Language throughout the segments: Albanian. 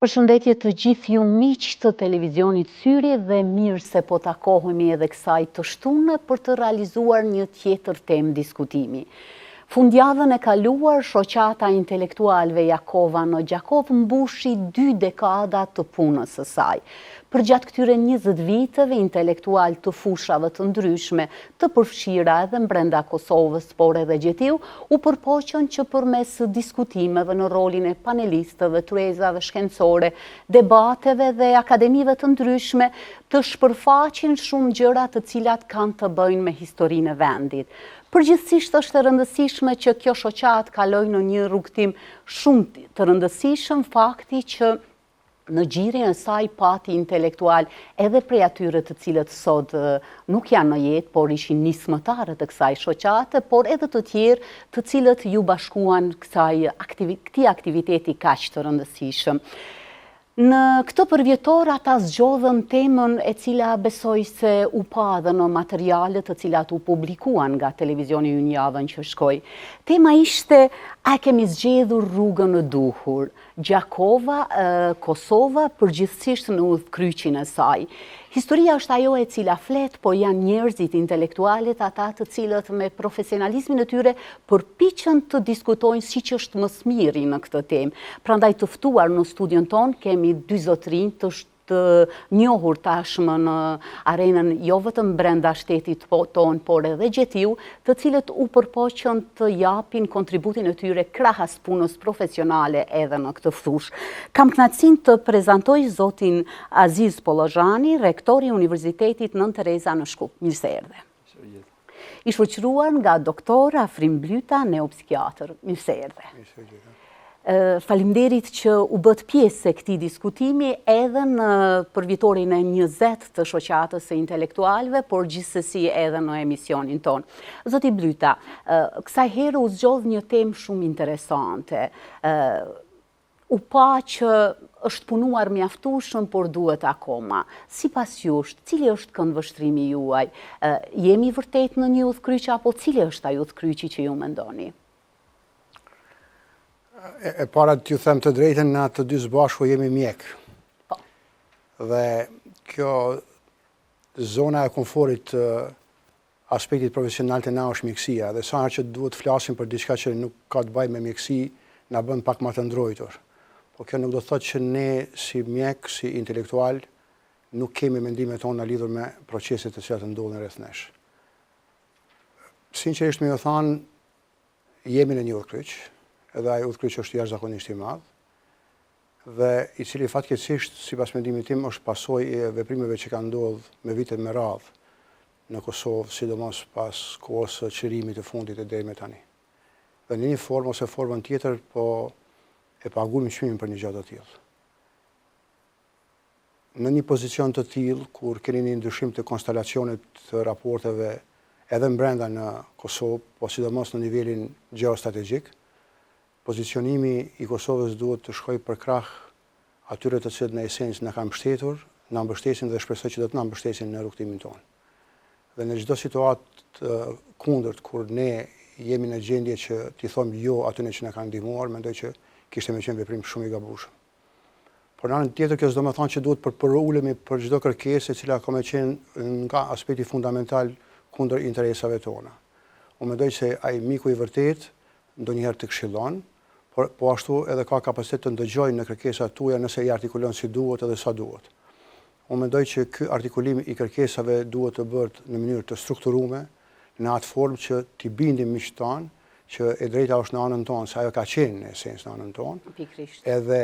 Përshëndetje të gjithë ju miq të televizionit Syri dhe mirë se po takohemi edhe kësaj të shtunë për të realizuar një tjetër temë diskutimi. Fundjavën e kaluar, shoqata intelektualve Jakova në Gjakov mbushi 2 dekada të punës së saj. Përgjatë këtyre 20 viteve, intelektual të fushave të ndryshme, të përfshira edhe brenda Kosovës, por edhe gjetiu, u përpoqën që përmes diskutimeve në rolin e panelistëve, tryezave shkencore, debateve dhe akademive të ndryshme, të shpërfaqin shumë gjëra të cilat kanë të bëjnë me historinë e vendit. Përgjithsisht është e rëndësishme që kjo shoqat kaloj në një rrugtim shumë të rëndësishëm, fakti që në gjirjen e saj pati intelektual edhe prej atyre të cilët sot nuk janë në jetë, por ishin nismëtarë të kësaj shoqate, por edhe të tjerë të cilët ju bashkuan këtij aktiviteti kaq të rëndësishëm. Në këtë përvjetor ata zgjodhën temën e cila besoj se u pa dhe në materialet të cilat u publikuan nga televizioni ynë javën që shkoi. Tema ishte: a kemi zgjedhur rrugën e duhur? Gjakova, Kosova, përgjithsisht në udhkryqin e saj. Historia është ajo e cila flet, por janë njerëzit intelektualet ata të cilët me profesionalizmin e tyre përpiqen të diskutojnë siç është më smiri në këtë temë. Prandaj të ftuar në studion ton kemi 2 zotrinj të njohur tashmë në arenën jo vetëm brenda shtetit ton, por edhe gjetiu, të cilët u përpoqën të japin kontributin e tyre krahas punës profesionale edhe në këtë fushë. Kam kënaqësinë të prezantoj zotin Aziz Pollozhani, rektori i Universitetit Nën Tereza në Shkup. Mirë se erdhe. I shoqëruar nga doktor Afrim Blyta, neopsikiatër. Mirë se erdhe. Faleminderit që u bët pjesë e këtij diskutimi edhe në përvjetorin e 20 të shoqatës së intelektualëve, por gjithsesi edhe në emisionin ton. Zoti Blyta, kësaj herë u zgjodh një temë shumë interesante. U pa që është punuar mjaftueshëm, por duhet akoma. Sipas jush, cili është këndvështrimi juaj? Jemi vërtet në një udhkryq apo cili është ai udhkryqi që ju mendoni? E para t'ju them të drejtën, na të dy së bashku jemi mjek. Dhe kjo zona e komforit aspektit profesional të na është mjekësia, dhe sa që duhet flasim për diçka që nuk ka të bëjë me mjekësi, na bën pak më të ndrojtur. Po kjo nuk do të thotë që ne si mjek, si intelektual, nuk kemi mendimet tona lidhur me proceset të cilat ndodhin rreth nesh. Sinqerisht me ju thënë, jemi në një udhkryq, edhe ai udhkryq është jashtëzakonisht i madh, dhe i cili fatkeqësisht, sipas mendimit tim, është pasojë e veprimeve që kanë ndodhur me vite me radhë në Kosovë, sidomos pas kohës së çlirimit të fundit e deri me tani. Dhe në një formë ose formën tjetër, po e paguajmë çmimin për një gjë të tillë. Në një pozicion të tillë, kur keni një ndryshim të konstelacionit të raporteve edhe brenda në Kosovë, po sidomos në nivelin gjeostrategjik, pozicionimi i Kosovës duhet të shkojë për krah atyre të cilët në esencë na kanë mbështetur, na mbështesin dhe shpresoj që do të na mbështesin në rrugtimin tonë. Dhe në çdo situatë kundërt kur ne jemi në gjendje që t'i thomë jo atyre që na kanë ndihmuar, mendoj që kishte më qenë veprim shumë i gabueshëm. Por në anën tjetër, kjo s'do të thonë që duhet përulemi për çdo kërkesë e cila ka më qenë nga aspekti fundamental kundër interesave tona. Unë mendoj se ai miku i vërtet ndonjëherë të këshillon, por po ashtu edhe ka kapacitet të ndëgjojë në kërkesat tuaja nëse i artikulon si duhet edhe sa duhet. Unë mendoj që ky artikulim i kërkesave duhet të bëhet në mënyrë të strukturuar, në atë formë që t'i bindim miqtë tanë që e drejta është në anën tonë, se ajo ka qenë në esencë në anën tonë, edhe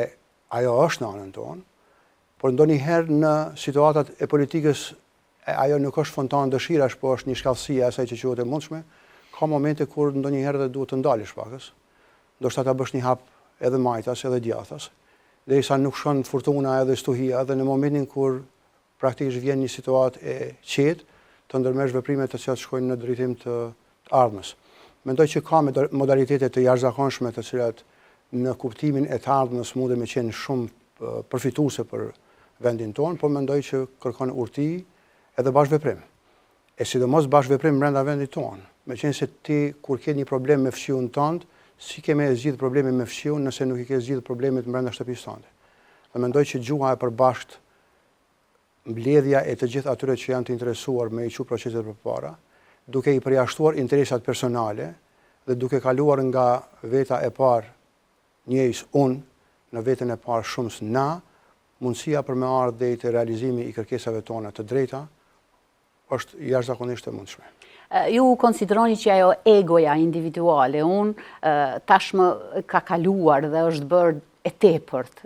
ajo është në anën tonë, por ndonjëherë në situatat e politikës ajo nuk është fontan dëshirash, po është një shkallësi e asaj që quhet e mundshme. Ka momente kur ndonjëherë duhet të ndalesh pakës, ndoshta ta bësh një hap edhe majtas edhe djathtas, derisa nuk shkon furtuna edhe stuhia, edhe në momentin kur praktikisht vjen një situatë e qetë, të ndërmerresh veprime të cilat shkojnë në drejtim të ardhmës. Mendoj që ka modalitete të jashtëzakonshme të cilat në kuptimin e të ardhmës mund të qenë shumë përfituese për vendin tonë, por mendoj që kërkon urti edhe bashkëveprim. E sidomos bashkëveprim brenda vendit tonë. Meqense ti kur ke një problem me fshiun tënd, si ke me zgjidh problemin me fshiun nëse nuk i ke zgjidh problemet brenda shtëpisë tënde. Dhe mendoj që gjuha e përbashkët, mbledhja e të gjithë atyre që janë të interesuar me i çu proceset përpara, duke i përjashtuar interesat personale dhe duke kaluar nga veta e parë njëjës unë në vetën e parë shumës na, mundësia për me ardhur deri te realizimi i kërkesave tona të drejta është jashtëzakonisht e mundshme. Ju konsideroni që ajo egoja individuale, tashmë ka kaluar dhe është bërë e tepërt,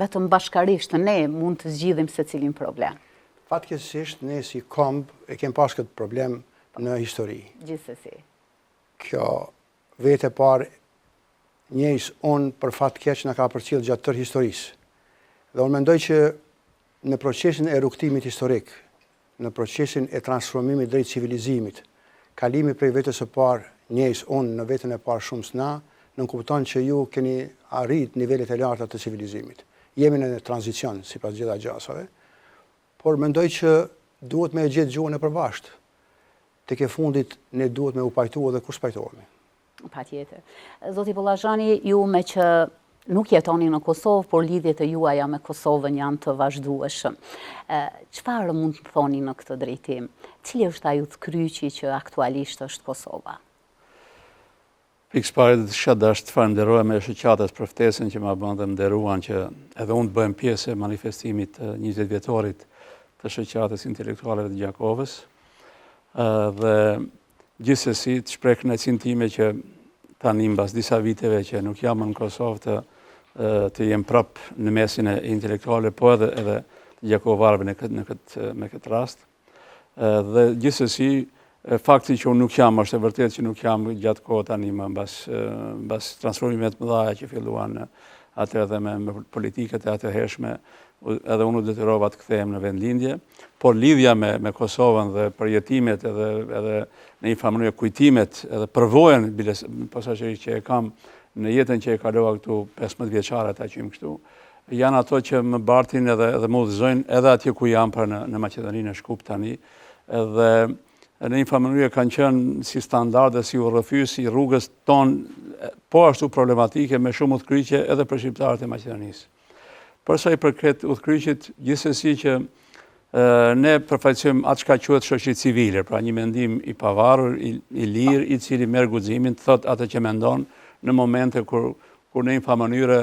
vetëm bashkarisht ne mund të zgjidhim secilin problem. Fatkeqësisht ne si kombë e kemi pas këtë problem në histori. Gjithsesi. Kjo vetë e parë njëjës unë për fat keq na ka përcjell gjatë tërë historisë. Dhe unë mendoj që në procesin e rrugtimit historik, në procesin e transformimit drejt civilizimit, kalimi prej vetës së parë njëjës unë në vetën e parë shumës na, nënkupton që ju keni arrit nivelet e larta të civilizimit. Jemi në tranzicion sipas gjitha gjasave, por mendoj që duhet me e gjetë gjuhën e përbashkët. Tek e fundit ne duhet me u pajtuar dhe kur spajtohemi. Patjetër. Zoti Bollazhani, ju me që nuk jetoni në Kosovë, por lidhjet e juaja me Kosovën janë të vazhdueshëm. Çfarë mund të thoni në këtë drejtim? Cili është ai udhkryqi që aktualisht është Kosova? Pikës pare dhe të dash të falenderoj me shoqatës për ftesën që ma bën dhe më nderuan që edhe unë të bëhem pjesë e manifestimit 20 vjetorit të shoqatës intelektuale të Gjakovës. Dhe gjithsesi të shpreh kënaqësinë time që tani mbas disa viteve që nuk jam në Kosovë të jem prap në mesin e intelektuale, po edhe të gjakovarëve me këtë rast. Dhe gjithsesi fakti që unë nuk jam, është e vërtet që nuk jam gjatë kohë tani më mbas transformimet më dhaja që filluan atë edhe me politikat e atëhershme, edhe unë detyrova të kthehem në vendlindje, por lidhja me Kosovën dhe përjetimet edhe në një farë mënyrë kujtimet edhe përvojën posaçërisht që e kam në jetën që e kalova këtu 15 vjeçare ata që jam këtu, janë ato që më bartin edhe më udhëzojnë edhe atje ku jam pra në Maqedoninë e Shkup tani, edhe në një farë mënyrë kanë qenë si standarde, si urrëfyes i rrugës tonë, po ashtu problematike me shumë udhkryqje edhe për shqiptarët e Maqedonisë. Për sa i përket udhkryqit, gjithsesi që ne përfaqësojmë atë çka quhet shoqëri civile, pra një mendim i pavarur, i lirë, i cili merr guximin të thotë atë që mendon në momente kur në një farë mënyrë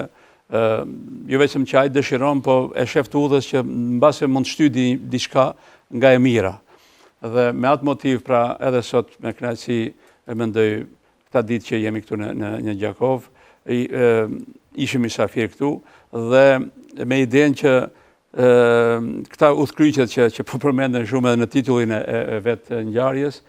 jo vetëm që ai dëshiron, po e shef të udhës që mbase mund të shtyjë diçka nga e mira. Dhe me atë motiv, pra edhe sot me kënaqësi e mendoj këta ditë që jemi këtu në Gjakovë, ishim mysafir këtu dhe me idenë që këta udhkryqet që po përmenden shumë edhe në titullin e vetë ngjarjes,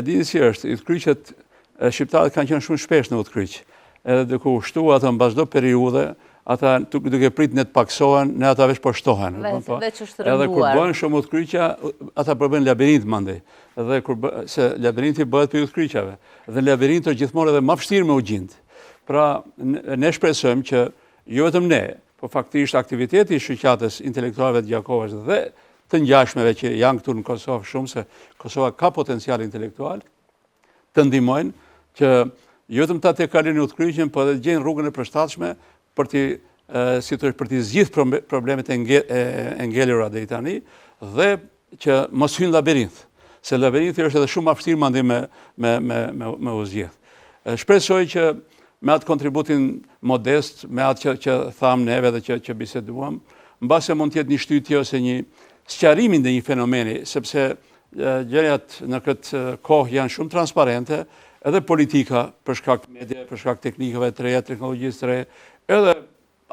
dini si është, udhkryqet shqiptarët kanë qenë shumë shpesh në udhkryq. Edhe duke u shtuar ato mbas çdo periudhe, ata duke prit ne të paksohen, ne ata veç po shtohen. Edhe kur bëhen shumë udhkryqja, ata bëjnë labirint mandej. Edhe se labirinti bëhet për udhkryqjave. Dhe labirinti është gjithmonë edhe më vështirë me u gjind. Pra ne shpresojmë që jo vetëm ne, po faktikisht aktiviteti i shoqatës intelektualëve të Gjakovës dhe të ngjashmeve që janë këtu në Kosovë shumë, se Kosova ka potencial intelektual, të ndihmojnë që jo vetëm ta kalojnë udhkryqjen, por edhe gjejnë rrugën e përshtatshme për të zgjidhur problemet e ngelura deri tani dhe që mos hyjnë labirint, se labirinti është edhe shumë më vështirë mandej me u zgjidh. Shpresoj që me atë kontributin modest, me atë që thamë neve dhe që biseduam, mbase mund të jetë një shtytje ose një sqarimi ndaj një fenomeni, sepse gjërat në këtë kohë janë shumë transparente, edhe politika për shkak të mediave, për shkak të teknikave të reja, teknologjisë të re, edhe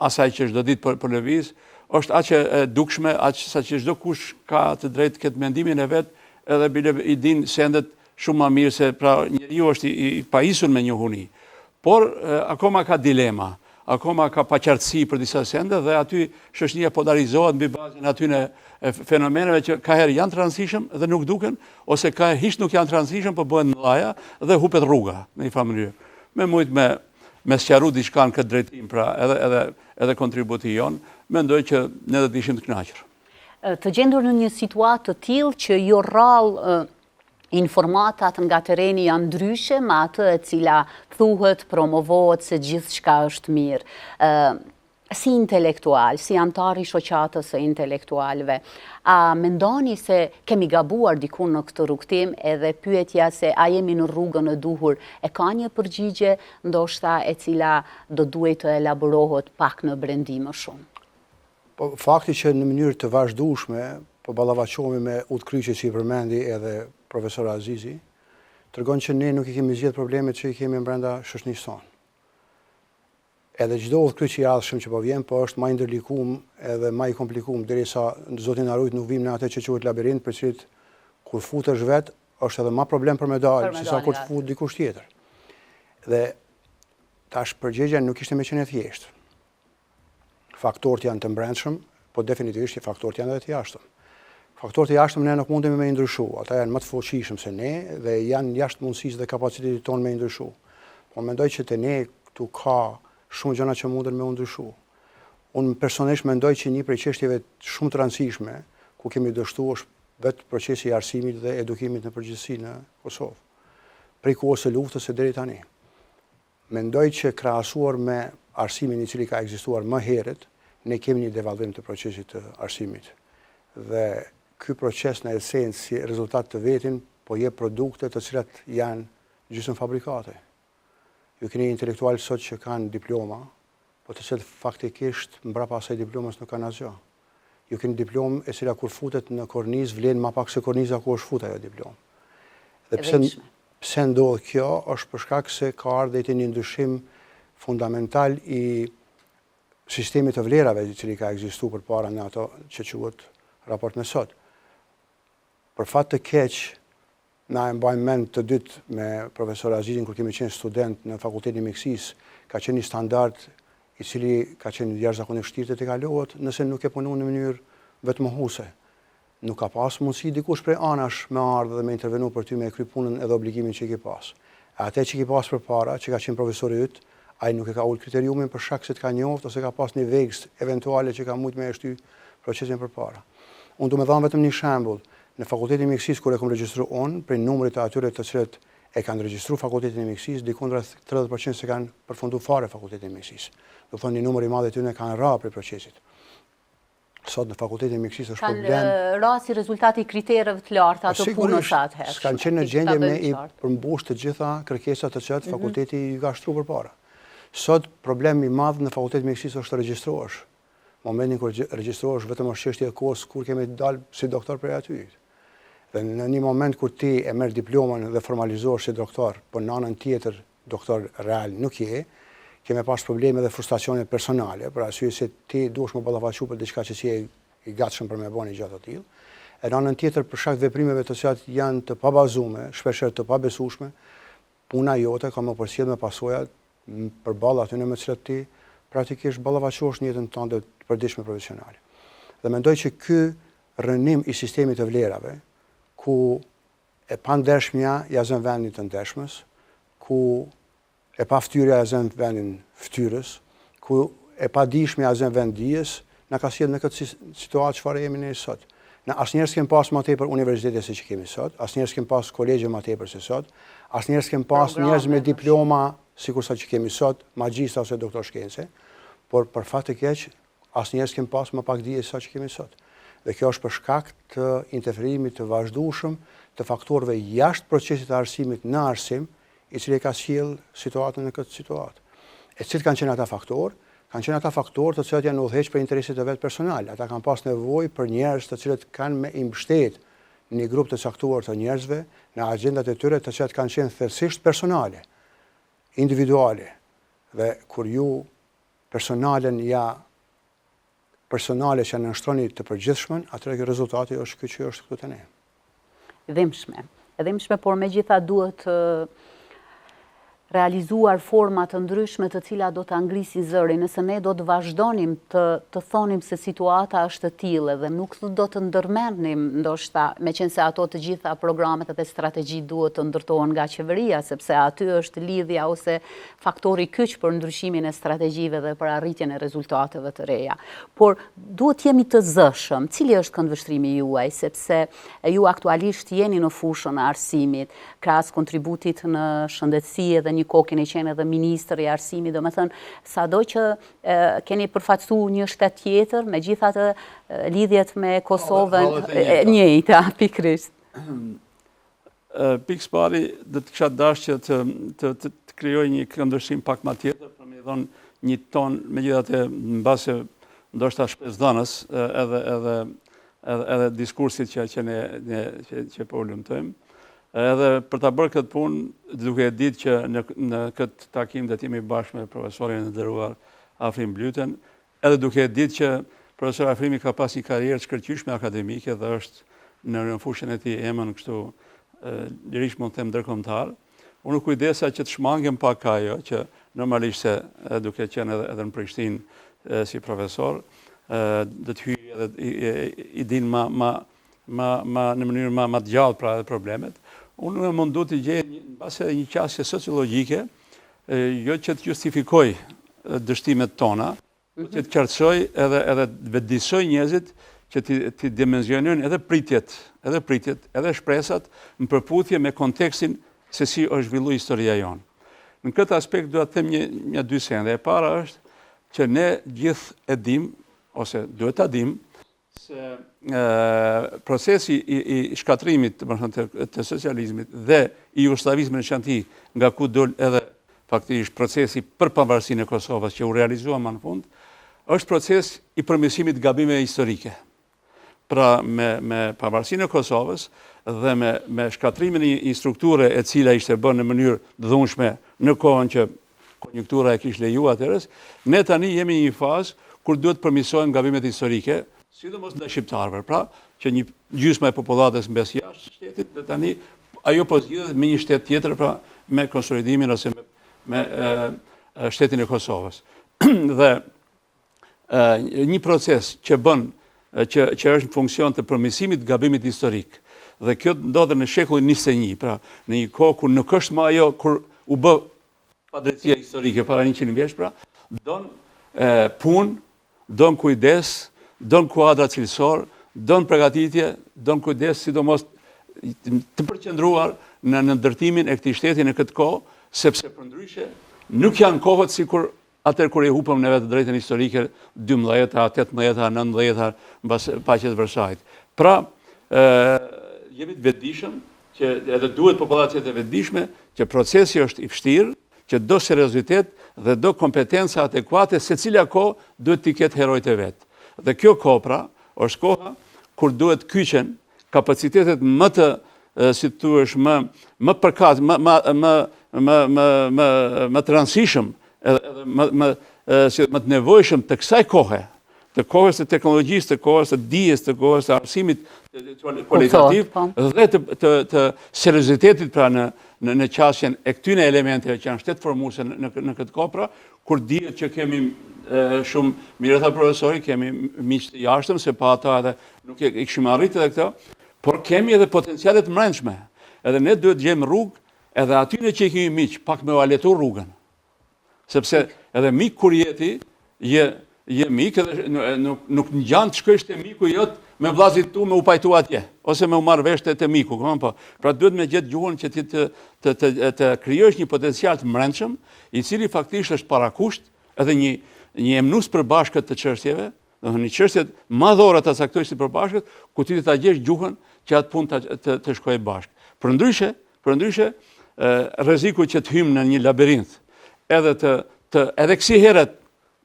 asaj që çdo ditë po lëviz, është aq e dukshme, aq sa që çdo kush ka të drejtë këtë mendimin e vet, edhe bile i din sendet shumë më mirë se pra njeriu është i pajisur me njohuni. Por akoma ka dilema, akoma ka paqartësi për disa sende dhe aty shoqëria polarizohet mbi bazën atyre fenomeneve që ka herë janë të rëndësishëm dhe nuk duken, ose ka herë hiç nuk janë të rëndësishëm, por bëhen mëdha dhe hupet rruga në një farë mënyrë. Me mujt me sqaru diçka në këtë drejtim, pra edhe kontributi jon, mendoj që ne do të ishim të kënaqur. Të gjendur në një situatë të tillë që jo rrallë informatat nga tereni janë ndryshe me atë e cila thuhet, promovohet se gjithçka është mirë. si intelektual, si antar i shoqatës së intelektualëve, a mendoni se kemi gabuar diku në këtë rrugtim, edhe pyetja se a jemi në rrugën e duhur e ka një përgjigje ndoshta e cila do duhet të elaborohet pak në brendim më shumë? Po, fakti që në mënyrë të vazhdueshme po ballafaqohemi me udhkryqje që i përmendi edhe profesor Azizi, tregon që ne nuk i kemi zgjedhur problemet që i kemi brenda shoqënisë tonë. Edhe çdo udhkryq i ardhshëm që po vjen, po është më i ndërlikuar edhe më i komplikuar derisa Zoti na rujt nuk vim në atë që quhet labirint, për cilët kur futesh vet është edhe më problem për me dalë, sesa kur të fut dikush tjetër. Dhe tash përgjigjja nuk ishte më qenë e thjeshtë. Faktorët janë të brendshëm, po definitivisht faktorët janë edhe të jashtëm. Faktorët e jashtëm ne nuk mundemi me ndryshu, ata janë më të fuqishëm se ne dhe janë jashtë mundësisë dhe kapacitetit tonë me ndryshu. Po mendoj që te ne këtu ka shumë gjëra që munden me u ndryshu. Unë personalisht mendoj që një prej çështjeve shumë të rëndësishme ku kemi dështuar është vetë procesi i arsimit dhe edukimit në përgjithësi në Kosovë. Prej kohës së luftës e deri tani. Mendoj që krahasuar me arsimin i cili ka ekzistuar më herët, ne kemi një devalvim të procesit të arsimit. Dhe ky proces në esencë si rezultat të vetin po jep produkte të cilat janë gjysmë fabrikate. Ju keni intelektualë sot që kanë diploma, po të cilët faktikisht mbrapa asaj diplomës nuk kanë asgjë. Ju keni diplomë e cila kur futet në kornizë vlen më pak se korniza ku është futur ajo diplomë. Dhe pse ndodh kjo është për shkak se ka ardhur një ndryshim fundamental i sistemit të vlerave i cili ka ekzistuar përpara në ato që quhet raport me sot. Për fat të keq, na e mbajmë mend të dytë me profesor Azizin kur kemi qenë student në Fakultetin e Mjekësisë, ka qenë një standard i cili ka qenë jashtëzakonisht vështirë të kalohet nëse nuk e punon në mënyrë vetmohuese. Nuk ka pas mundësi dikush prej anash me ardhë dhe me intervenu për ty me kry punën edhe obligimin që i ke pas. Atë që i ke pas përpara, që ka qenë profesori yt, ai nuk e ka ul kriteriumin për shkak se të ka njoft ose ka pas një vegës eventuale që ka mujt me e shty procesin përpara. Unë du me dhamë vetëm një shembull. Në Fakultetin e Mjekësisë kur e kam regjistruar unë, prej numrit të atyre të cilët e kanë regjistruar Fakultetin e Mjekësisë, diku rreth 30% se kanë përfunduar fare Fakultetin e Mjekësisë. Do thonë një numër i madh të tyre kanë rrah prej procesit. Sot në Fakultetin e Mjekësisë është problem. Kanë rrah si rezultati i kritereve të larta të punës atëherë. Kanë qenë në gjendje me i përmbush të gjitha kërkesat të cilat fakulteti i ka shtruar përpara. Sot problemi i madh në Fakultetin e Mjekësisë është të regjistrohesh. Momentin kur regjistrohesh vetëm është çështje e kohës kur kemi dalë si doktor prej aty. Dhe në një moment kur ti e merr diplomën dhe formalizohesh si doktor, por në anën tjetër doktor real nuk je, kemi pas probleme dhe frustracione personale, për arsye se ti duhesh më ballafaqu për diçka që si i gatshëm për me bëni gjatë të tillë. E në anën tjetër për shkak veprimeve të cilat janë të pabazuara, shpeshherë të pabesueshme, puna jote ka më përcjell me pasoja përballë aty në me cilat ti praktikisht ballafaqohesh në jetën tënde të përditshme profesionale. Dhe mendoj që ky rënim i sistemit të vlerave ku e pandershmja ja zën vendin të ndershmës, ku e paftyrja ja zën vendin ftyrës, ku e padijshmja ja zën vend dijes, na ka sjellë në këtë situatë çfarë jemi ne sot. Ne asnjëherë s'kem pas më tepër universitete se që kemi sot, asnjëherë s'kem pas kolegje më tepër se sot, asnjëherë s'kem pas njerëz me diploma sikur sa që kemi sot, magjistra ose doktor shkencë, por për fat të keq asnjëherë s'kem pas më pak dije se sa që kemi sot. Dhe kjo është për shkak të interferimit të vazhdueshëm të faktorëve jashtë procesit të arsimit në arsim, i cili ka sjell situatën në këtë situatë. E cilët kanë qenë ata faktorë? Kanë qenë ata faktorë të cilat janë udhëheq për interesit të vet personal. Ata kanë pas nevojë për njerëz të cilët kanë me i mbështet një grup të caktuar të njerëzve në agjendat e tyre të cilat kanë qenë thellësisht personale, individuale. Dhe kur ju personale që nënshtroni të përgjithshmen, atëherë rezultati është ky që është këtu te ne. Dhimbshme, por megjithatë duhet realizuar forma të ndryshme të cilat do të ngrisin zërin, nëse ne do të vazhdonim të thonim se situata është e tillë dhe nuk do të ndërmendnim ndoshta, meqense ato të gjitha programet dhe strategjitë duhet të ndërtohen nga qeveria, sepse aty është lidhja ose faktori kyç për ndryshimin e strategjive dhe për arritjen e rezultateve të reja. Por duhet jemi të zëshëm. Cili është këndvështrimi juaj, sepse ju aktualisht jeni në fushën e arsimit, krahas kontributit në shëndetësi dhe një një kohë keni qenë edhe ministër i arsimit, do me thënë, sado që keni përfaqësu një shtet tjetër, me gjitha të lidhjet me Kosovën, njëjta, pikrisht. Pikës pari, dhe të kisha dash që të krijoj një këndërshim pak ma tjetër, për me dhonë një ton, me gjithate në base ndoshta shpesdhënës edhe diskursit që po lumtojmë. Edhe për ta bërë këtë punë, duke e ditë që në këtë takim do të jemi bashkë me profesorin e nderuar Afrim Blyten, edhe duke e ditë që profesor Afrimi ka pas një karrierë të shkëlqyeshme akademike dhe është në fushën e tij emën kështu lirisht mund të them ndërkombëtar. Unë kujdesa që të shmangem pak ajo që normalisht se duke qenë edhe në Prishtinë si profesor, dhe të hyjë edhe i din në mënyrë ma të gjallë pra edhe problemet. Unë mundu të gjej në base një qasje sociologjike, jo që të justifikoj dështimet tona, që të qartësoj edhe vetëdijsoj njerëzit që të dimenzionojnë edhe pritjet, edhe shpresat në përputhje me kontekstin se si është zhvillu historia jonë. Në këtë aspekt duhet të them një dy sende. E para është që ne gjithë e dim, ose duhet ta dim, se procesi i shkatrimit të socializmit dhe i jugoslavizmit në shanti, nga ku dol edhe faktikisht procesi për pavarësinë e Kosovës që u realizua më në fund, është proces i përmirësimit gabimeve historike. Pra me pavarësinë e Kosovës dhe me shkatrimin i strukture e cila ishte bërë në mënyrë dhunshme në kohën që konjunktura e kishte lejuar atëherës, ne tani jemi në një fazë kur duhet përmirësojmë gabimet historike, sidomos ndaj shqiptarëve, pra që një gjysmë e popullatës mbes jashtë shtetit dhe tani ajo po zgjidhet me një shtet tjetër, pra me konsolidimin ose me shtetin e Kosovës. Dhe një proces që bën që është në funksion të përmirësimit të gabimit historik. Dhe kjo ndodhet në shekullin 21, pra në një kohë kur nuk është më ajo kur u bë padrejtia historike para 100 vjeç, pra don punë, don kujdes, don kuadra cilësor, don përgatitje, don kujdes, sidomos të përqendruar në ndërtimin e këtij shteti në këtë kohë, sepse përndryshe nuk janë kohët sikur atëherë kur e hupëm në vetë drejtën historike 12-a, 18-a, 19-a, mbas paqes së Versajit. Pra, jemi të vetëdijshëm që edhe duhet populacia të vetëdijshme që procesi është i vështirë, që do seriozitet dhe do kompetenca adekuate, secila kohë duhet t'i ketë herojtë e vet. Dhe kjo kohë pra është koha kur duhet kyçen kapacitetet më të si thuash më përkat, më të rëndësishëm, edhe më të nevojshëm të kësaj kohe, të kohës të teknologjisë, të kohës të dijes, të kohës të arsimit kualitativ dhe të seriozitetit pra në qasjen e këtyne elementeve që janë shtetëformuese në këtë kohë, pra kur dihet që kemi shumë mirë tha profesori, kemi miq të jashtëm, se pa ata edhe nuk e kishim arritur edhe këto, por kemi edhe potenciale të mbrëmshme. Edhe ne duhet gjejmë rrugë edhe atyne që kemi miq, pak me aletu rrugën. Sepse edhe mik kur jeti, je mik edhe nuk ngjan të shkosh te miku jot me vllazit tu me u pajtu atje, ose me u marr vesh te miku, po. Pra duhet me gjetë gjuhën që ti të krijosh një potencial të mbrëmshëm, i cili faktikisht është parakusht edhe një emnus përbashkët të çështjeve, domethënë një çështje madhore ta caktojsh si përbashkët, ku ti ta gjesh gjuhën që atë punë të shkojë bashkë. Përndryshe, rreziku që të hymë në një labirint, edhe kësi heret,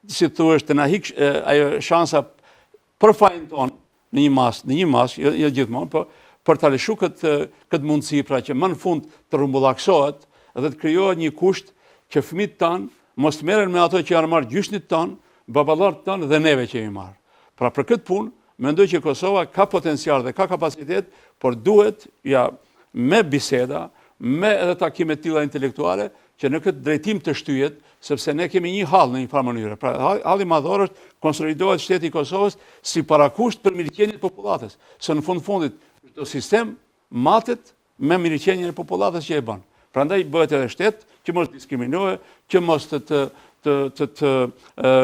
si thua, të na hik ajo shansa për fajin tonë në një mas, jo gjithmonë, po për ta lëshu këtë mundësi, pra që më në fund të rrumbullaksohet dhe të krijohet një kusht që fëmijët tanë mos të merren me ato që janë marrë gjyshnit tanë, baballarët tanë dhe neve që jemi marrë. Pra për këtë punë, mendoj që Kosova ka potencial dhe ka kapacitet, por duhet me biseda, me edhe takime të tilla intelektuale, që në këtë drejtim të shtyhet, sepse ne kemi një hall në një farë mënyrë. Pra halli madhor është konsolidohet shteti i Kosovës si parakusht për mirëqenien e popullatës. Se në fundit çdo sistem matet me mirëqenien e popullatës që e bën. Prandaj bëhet edhe shtet që mos diskriminohet, që mos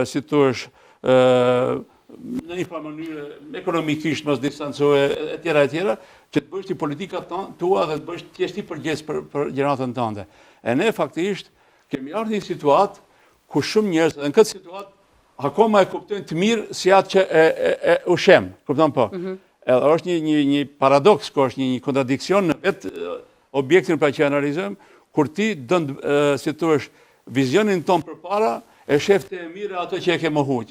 si thuash në një farë mënyrë ekonomikisht mos distancohet etj, që të bësh ti politikat tua dhe të bësh thjesht ti përgjegjës për gjeneratën tënde. E ne faktikisht kemi ardhur në një situatë ku shumë njerëz, dhe në këtë situatë, akoma e kuptojnë të mirë si atë që e ushem, kupton po? Edhe është një paradoks, është një kontradikcion në vetë objektin pra që analizojmë, kur ti dën, si thua, vizionin ton përpara, e shefte e mire ato që e ke mohu.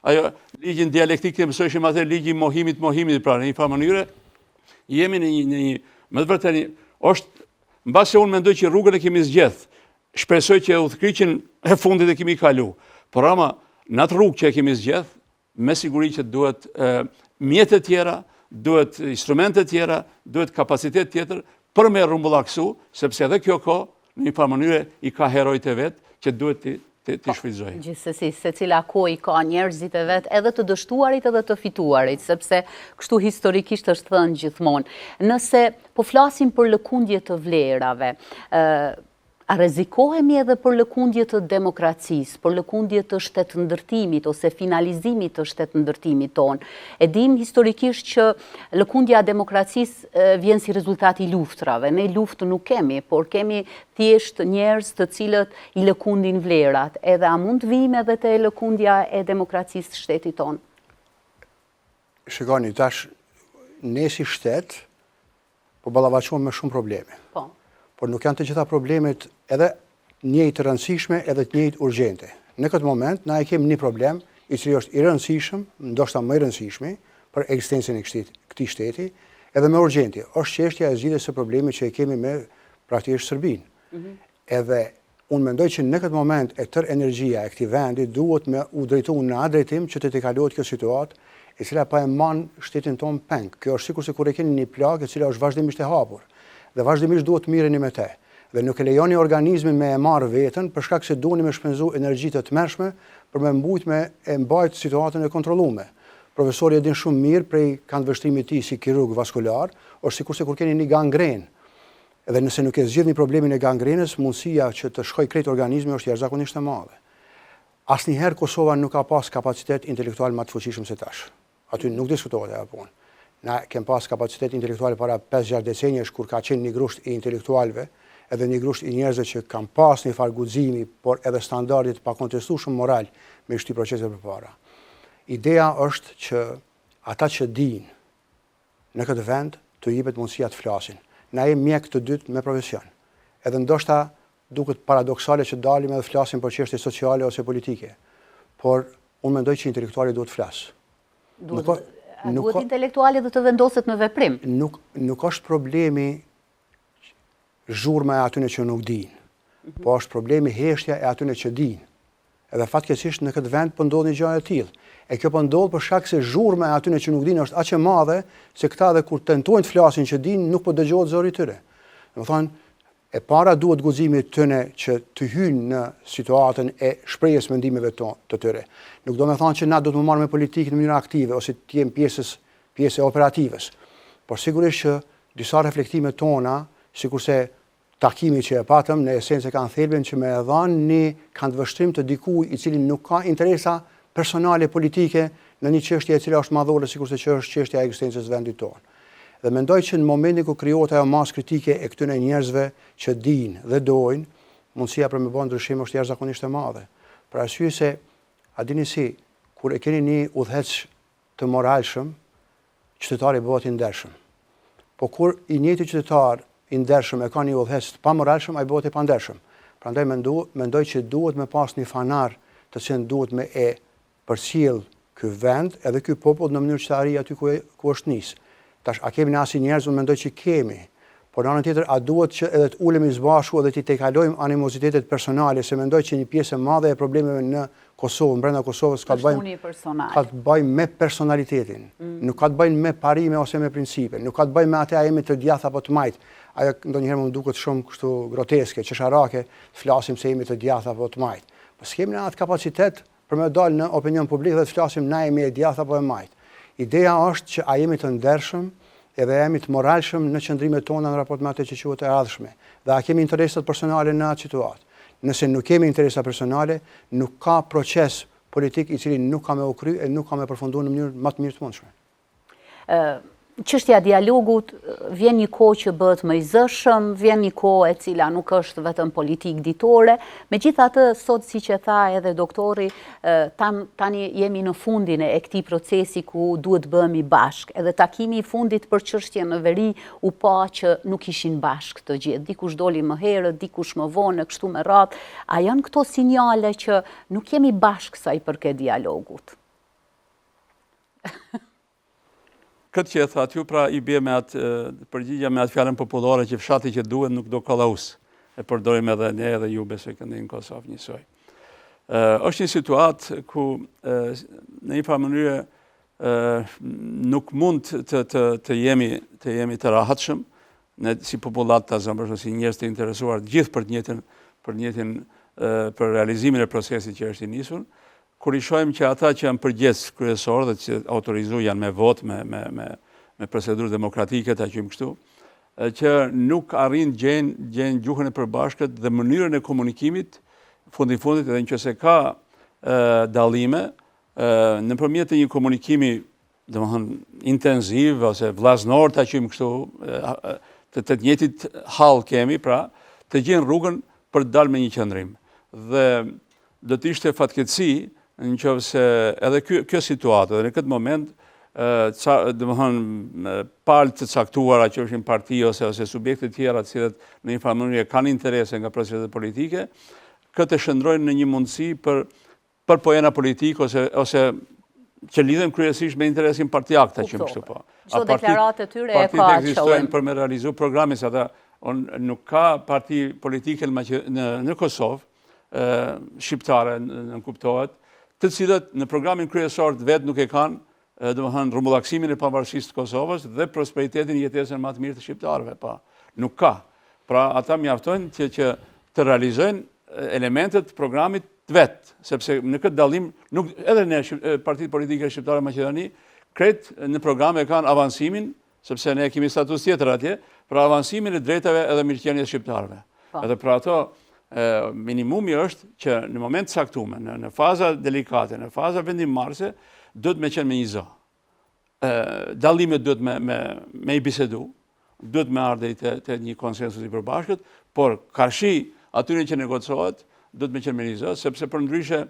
Ajo, ligjin dialektik të mësojshim atë ligjin mohimit, pra në një farë mënyre, jemi në një, më të vërteni, është, në base se unë mendoj që rrugën e kemi zgjedh, shpresoj që udhëheqjen e fundit e kemi kalu, por ama, në atë rrugë që e kemi zgjedh, me siguri që duhet mjetet tjera, duhet instrumente tjera, duhet kapacitet tjetër, për me rrumbullaksu, sepse edhe kjo ko, në një farë mënyre, i ka herojt e vetë, që duhet të shfrytëzoj. Gjithsesi, se cila kohë i ka njerëzit e vetë, edhe të dështuarit edhe të fituarit, sepse kështu historikisht është thënë gjithmonë. Nëse po flasim për lëkundje të vlerave, a rrezikohemi edhe për lëkundje të demokracisë, për lëkundje të shtetëndërtimit ose finalizimit të shtetëndërtimit tonë? E dim historikisht që lëkundja e demokracisë vjen si rezultat i luftrave. Ne luftë nuk kemi, por kemi thjesht njerëz të cilët i lëkundin vlerat. Edhe a mund të vijmë edhe te lëkundja e demokracisë të shtetit tonë? Shikoni, tash ne si shtet po ballafaqohemi me shumë probleme. Po. Por nuk janë të gjitha problemet edhe njëjtë të rëndësishme edhe të njëjtë urgjente. Në këtë moment, na e kemi një problem i cili është i rëndësishëm, ndoshta më i rëndësishmi për ekzistencën e këtij shteti, edhe më urgjenti. Është çështja e zgjidhjes së problemit që e kemi me praktikisht Serbinë. Edhe unë mendoj që në këtë moment e tërë energjia e këtij vendi duhet me u drejtuar në atë drejtim që të kalohet kjo situatë, e cila pa e mban shtetin ton peng. Kjo është sikur se kur e keni një plagë e cila është vazhdimisht e hapur. Dhe vazhdimisht duhet të mireni me te. Dhe nuk e lejoni organizmin me e marrë vetën, për shkak se duheni me shpenzu energji të tmerrshme për me mbajt situatën e kontrolluar. Profesori e din shumë mirë prej këndvështrimit të tij si kirurg vaskular, është sikur se kur keni një gangren. Edhe nëse nuk e zgjidhni problemin e gangrenës, mundësia që të shkojë krejt organizmi është jashtëzakonisht e madhe. Asnjëherë Kosova nuk ka pas kapacitet intelektual më të fuqishëm se tash. Aty nuk diskutohet ajo punë. Na kem pas kapacitet intelektual para 5-6 decenjesh kur ka qenë një grusht i intelektualve, edhe një grusht i njerëzve që kanë pas një farë guximi, por edhe standardit pa kontestueshëm moral me shty proceset përpara. Ideja është që ata që dinë në këtë vend të jepet mundësia të flasin. Na jemi mjek të dytë me profesion. Edhe ndoshta duket paradoksale që dalim edhe flasim për çështje sociale ose politike. Por unë mendoj që intelektuali duhet të flasë. Duhet intelektuali dhe të vendoset në veprim. Nuk është problemi zhurma e atyne që nuk dinë, po është problemi heshtja e atyne që dinë. Edhe fatkeqësisht në këtë vend po ndodh një gjë e tillë. E kjo po ndodh për shkak se zhurma e atyne që nuk dinë është aq e madhe se këta edhe kur tentojnë të flasin që dinë nuk po dëgjohet zëri i tyre. Domethënë, e para duhet guximi tyne që të hyjnë në situatën e shprehjes mendimeve të tyre. Nuk do me thonë që na do të më marrë me politikë në mënyrë aktive ose të jem pjesë operativës. Por sigurisht që disa reflektime tona, sikurse takimi që e patëm, në esencë kanë thelbin që me e dhanë një këndvështrim të dikujt i cili nuk ka interesa personale politike në një çështje e cila është madhore, sikurse që është çështja e ekzistencës së vendit tonë. Dhe mendoj që në momentin ku krijohet ajo masë kritike e këtyre njerëzve që dinë dhe dojnë, mundësia për me bën ndryshim është jashtëzakonisht e madhe. Për arsye se a dini si, kur e keni një udhëhec të moralshëm, qytetari bëhet i ndershëm. Po kur i njëjti qytetar i ndershëm e ka një udhëhec të pamoralshëm, ai bëhet i pandershëm. Prandaj mendoj që duhet me pas një fanar të cilën duhet me e përcjell ky vend edhe ky popull në mënyrë që të arrijë aty ku është nis. Tash, a kemi në asnjë njerëz, unë mendoj që kemi. Por në anën tjetër, a duhet që edhe të ulemi së bashku edhe të tejkalojmë animozitetet personale, se mendoj që një pjesë e madhe e problemeve në Kosovë, brenda Kosovës, ka të bëjmë me personalitetin. Nuk ka të bëjmë me parime ose me principe. Nuk ka të bëjmë me atë a jemi të djathtë apo të majtë. Ajo ndonjëherë më duket shumë kështu groteske, çesharake, të flasim se jemi të djathtë apo të majtë. Po s'kemi në atë kapacitet për me dalë në opinion publik dhe të flasim na jemi e djathtë apo e majtë. Ideja është që a jemi të ndershëm edhe jemi të moralshëm në qëndrimet tona në raport me atë që quhet e ardhshme. Dhe a kemi interesat personale në atë situatë. Nëse nuk kemi interesa personale, nuk ka proces politik i cili nuk ka me u kry e nuk ka me përfunduar në mënyrë më të mirë të mundshme. Çështja e dialogut vjen një kohë që bëhet më i zëshëm, vjen një kohë e cila nuk është vetëm politik ditore. Megjithatë, sot siç e tha edhe doktori, tani jemi në fundin e këtij procesi ku duhet bëhemi bashk. Edhe takimi i fundit për çështjen në veri u pa që nuk ishin bashk të gjithë. Dikush doli më herët, dikush më vonë, kështu me radhë. A janë këto sinjale që nuk jemi bashk sa i përket dialogut? Këtë që e tha t'ju, pra i bie me atë përgjigja me atë fjalën popullore që fshati që duhet nuk do kollaus. E përdorim edhe ne edhe ju besoj këndin në Kosovë njësoj. Është një situatë ku në një farë mënyrë nuk mund të jemi të rahatshëm, ne si popullat të zëmbërshëm, si njerëz të interesuar gjithë për realizimin e procesit që është i nisur, kur i shohim që ata që janë përgjegjës kryesorë dhe që autorizuar janë me votë, me procedurë demokratike, ta quajmë kështu, që nuk arrin gjejnë gjuhën e përbashkët dhe mënyrën e komunikimit, fundit edhe nëse ka dallime, nëpërmjet një komunikimi, domethënë intenziv ose vllaznor, ta quajmë kështu, të njëjtit hall kemi, pra, të gjejnë rrugën për të dalë me një qëndrim. Dhe do të ishte fatkeqësi nëse edhe kjo situatë, dhe në këtë moment, palë të caktuara që ishin parti ose subjekte tjera të cilët në një farë mënyrë kanë interese nga proceset politike, këtë shndrojnë në një mundësi për pojena politikë ose që lidhen kryesisht me interesin partijak, ta qemë kështu po. Çdo deklaratë e tyre e ka partitë ekzistojnë për me realizu programin, se ata nuk ka parti politike në Kosovë, shqiptare në kuptohet, të cilët në programin kryesor të vetë nuk e kanë, domethënë rrumbullaksimin e pavarësisë të Kosovës dhe prosperitetin e jetesën më të mirë të shqiptarëve, pa. Nuk ka. Pra ata mjaftojnë që të realizojnë elementet të programit të vetë, sepse në këtë dallim edhe ne partitë politike shqiptare në Maqedoni, krejt në program e kanë avansimin, sepse ne kemi status tjetër atje, për avansimin e drejtave edhe mirëqenies shqiptarëve. Edhe për ato minimumi është që në moment të caktuar, në faza delikate, në faza vendimmarrëse, duhet me qenë me një zë. Dallimet duhet me i bisedu, duhet me ardhi të një konsensus i përbashkët, por karshi atyre që negocohet, duhet me qenë me një zë, sepse për ndryshe,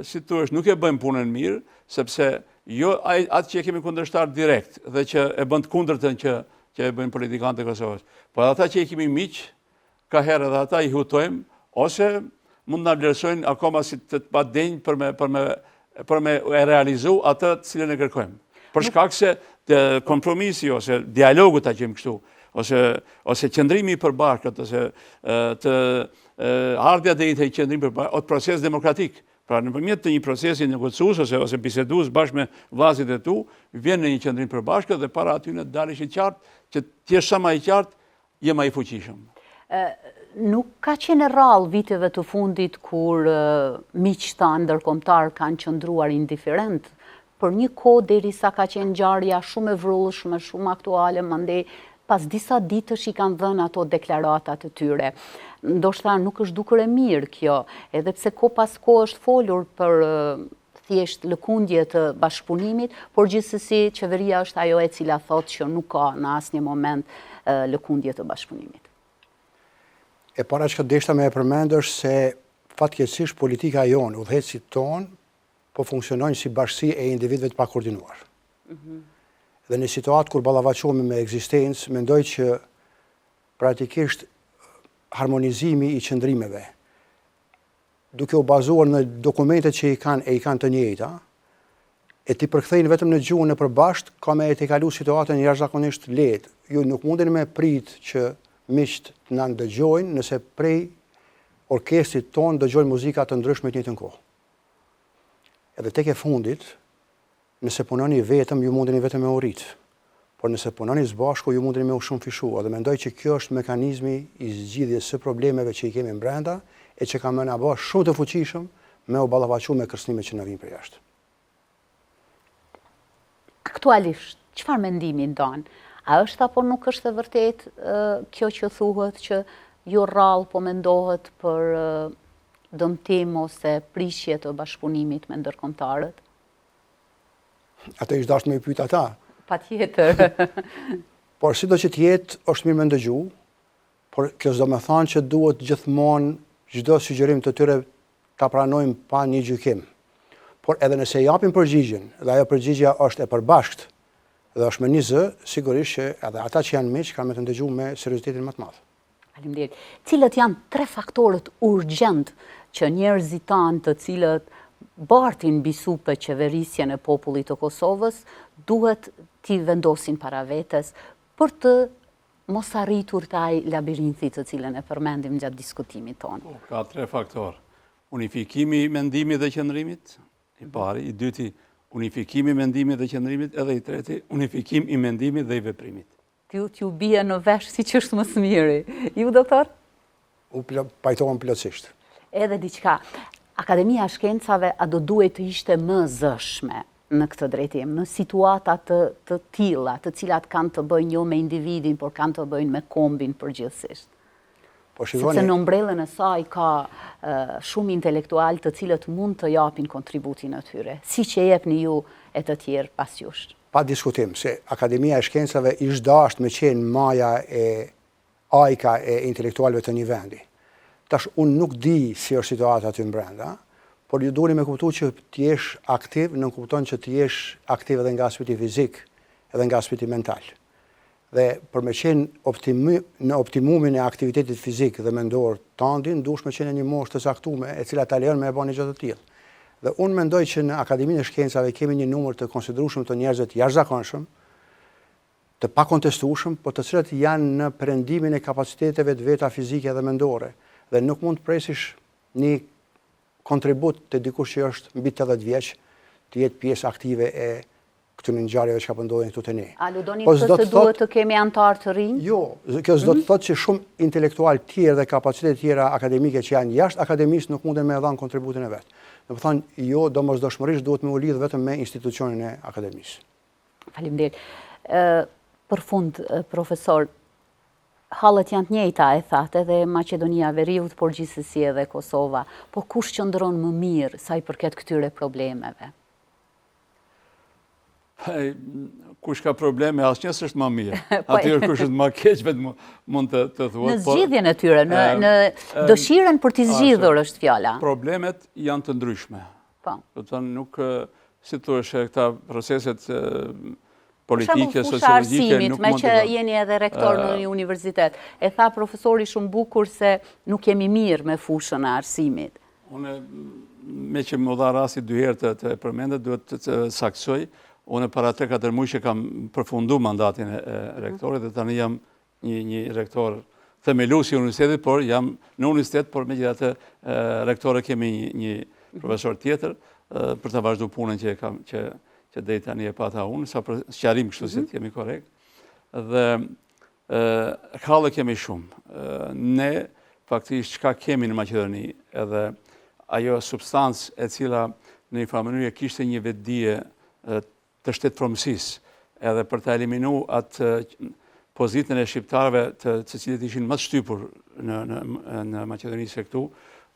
si tu është, nuk e bëjmë punën mirë, sepse jo atë që e kemi kundërshtar direkt dhe që e bënd kundërtën që e bëjmë politikanët e Kosovës, por ata që e kemi miq, ka herë edhe ata i hutojmë, ose mund në vlerësojnë akoma si të padenjë për me e realizu atë të cilën e kërkojmë. Për shkak se kompromisi ose dialogu ta qemë kështu, ose qëndrimi i përbashkët, ose të ardhja dhe i të qëndrimi përbashkët, ose proces demokratik. Pra nëpërmjet të një procesi negociues ose bisedues bashkë me vllazit e tu, vjen në një qëndrim përbashkët dhe para aty në dalësh i qartë, që t'jesh sa më i qartë, je më i fuqishëm. Nuk ka qenë rrallë viteve të fundit kur miqtë ndërkombëtar kanë qëndruar indiferent për një kohë derisa ka qenë ngjarja shumë e vrullshme, shumë aktuale, mandej pas disa ditësh i kanë dhënë ato deklaratat e tyre. Ndoshta nuk është dukur e mirë kjo, edhe pse ko pas ko është folur për thjesht lëkundje të bashkëpunimit, por gjithsesi qeveria është ajo e cila thotë që nuk ka në asnjë moment lëkundje të bashkëpunimit. E para që deshta me e përmend është se fatkeqësisht politika jonë, udhëheqësit tonë, po funksionojnë si bashkësi e individëve të pakoordinuar. Dhe në situatë kur ballafaqohemi me ekzistencë, mendoj që praktikisht harmonizimi i qëndrimeve, duke u bazuar në dokumentet që i kanë të njëjta, e ti përkthejnë vetëm në gjuhën e përbashkët, ka me e të kalu situatën jashtëzakonisht lehtë. Ju nuk mundeni me prit që miqtë të na ndëgjojnë nëse prej orkestrit tonë dëgjojnë muzika të ndryshme të njëjtën kohë. Edhe tek e fundit, nëse punoni vetëm, ju mundeni vetëm me u rrit. Por nëse punoni së bashku, ju mundeni me u shumë fishua. Dhe mendoj që kjo është mekanizmi i zgjidhjes së problemeve që i kemi brenda e që ka më na bë shumë të fuqishëm me u ballafaqu me kërcënimet që na vijnë përjashtë. Aktualisht, çfarë mendimi ndon? A është apo nuk është e vërtet kjo që thuhet që jo rrallë po mendohet për dëmtim ose prishje të bashkëpunimit me ndërkombëtarët? Atë ishtë dashur me i pyet ata. Patjetër. Por si do që t'jetë, është mirë me ndëgju, por kjo s'do me thanë që duhet gjithmonë çdo sugjerim të tyre ta pranojmë pa një gjykim. Por edhe nëse japim përgjigjen, dhe ajo përgjigja është e përbashkët, dhe është me një zë, sigurisht që edhe ata që janë miq kanë me të ndëgju me seriozitetin më të madh. Faleminderit. Cilët janë 3 faktorët urgjent që njerëzit tanë të cilët bartin mbi supe qeverisjen e popullit të Kosovës duhet t'i vendosin para vetes për të mos arritur taj labirinthit të cilën e përmendim gjatë diskutimit tonë? Ka 3 faktorë. Unifikimi i mendimit dhe qëndrimit, i pari, i dyti unifikimi i mendimit dhe qëndrimit, edhe i treti unifikim i mendimit dhe i veprimit. T'ju bie në vesh si që është më së miri. Ju, doktor? U pajtohem plotësisht. Edhe diçka, Akademia e Shkencave a do duhet të ishte më zëshme në këtë drejtim, në situata të tilla, të cilat kanë të bëjnë jo me individin, por kanë të bëjnë me kombin përgjithsisht. Sepse në umbrellën e saj ka shumë intelektual të cilët mund të japin kontributin e tyre, si që jepni ju e të tjerë pas jush. Pa diskutim, se Akademia e Shkencave ishtë dasht me qenë maja e ajka e intelektualve të një vendi. Tash, unë nuk di si është situata aty brenda, por ju duheni me kuptu që t'jesh aktiv, në kupton që t'jesh aktiv edhe nga aspekti fizik, edhe nga aspekti mental. Dhe për me qenë në optimumin e aktivitetit fizik dhe mendor tandin, dush me qenë një moshë të saktume, e cila ta lejon me e bën një gjë të tillë. Dhe unë mendoj që në Akademinë e Shkencave kemi një numër të konsiderueshëm të njerëzve të jashtëzakonshëm, të pakontestueshëm, por të cilët janë në perëndimin e kapaciteteve të veta fizike dhe mendore, dhe nuk mund të presish një kontribut të dikush që është mbi 80 vjeç të jetë pjesë aktive e këtyre ngjarjeve që ndodhin këtu te ne. A ludoni se duhet të kemi antar të rinj? Jo, kjo s'do të thotë që shumë intelektual tjerë dhe kapacitete tjera akademike që janë jashtë akademisë nuk munden me dhënë kontributin e vet. Do të thonë, jo, domosdoshmërisht duhet me u lidh vetëm me institucionin e akademisë. Faleminderit. Për fund, profesor, hallet janë të njëjta, e thatë, edhe Maqedonia e Veriut, por gjithsesi edhe Kosova. Po kush qëndron më mirë sa i përket këtyre problemeve? Kush ka probleme, asnjë s'është më mirë. Atyre kush është më keq vetë mund të thuhet. Në zgjidhjen e tyre, në dëshirën për t'i zgjidhur është fjala. Problemet janë të ndryshme. Po. Do të thonë nuk si thuhesh këta proceset politike, sociologjike, sociologjike nuk me mund që jeni edhe rektor në një universitet. E tha profesori shumë bukur se nuk jemi mirë me fushën e arsimit. Unë me që më dha rasti 2 herë të përmendet, duhet të saksoj. Unë para 3-4 muaj që kam përfundu mandatin e rektorit dhe tani jam një rektor themelues i universitetit, por jam në universitet, por megjithatë rektore kemi një profesor tjetër për të vazhdu punën që deri tani e pata unë, sa për sqarim kështu se të jemi korrekt. Dhe halë kemi shumë. Ne faktikisht çka kemi në Maqedoni, edhe ajo substancë e cila në një farë mënyrë kishte një vetdije të shtetërorësisë, edhe për të eliminu atë pozitën e shqiptarëve të cilët ishin më të shtypur në Maqedoni se këtu,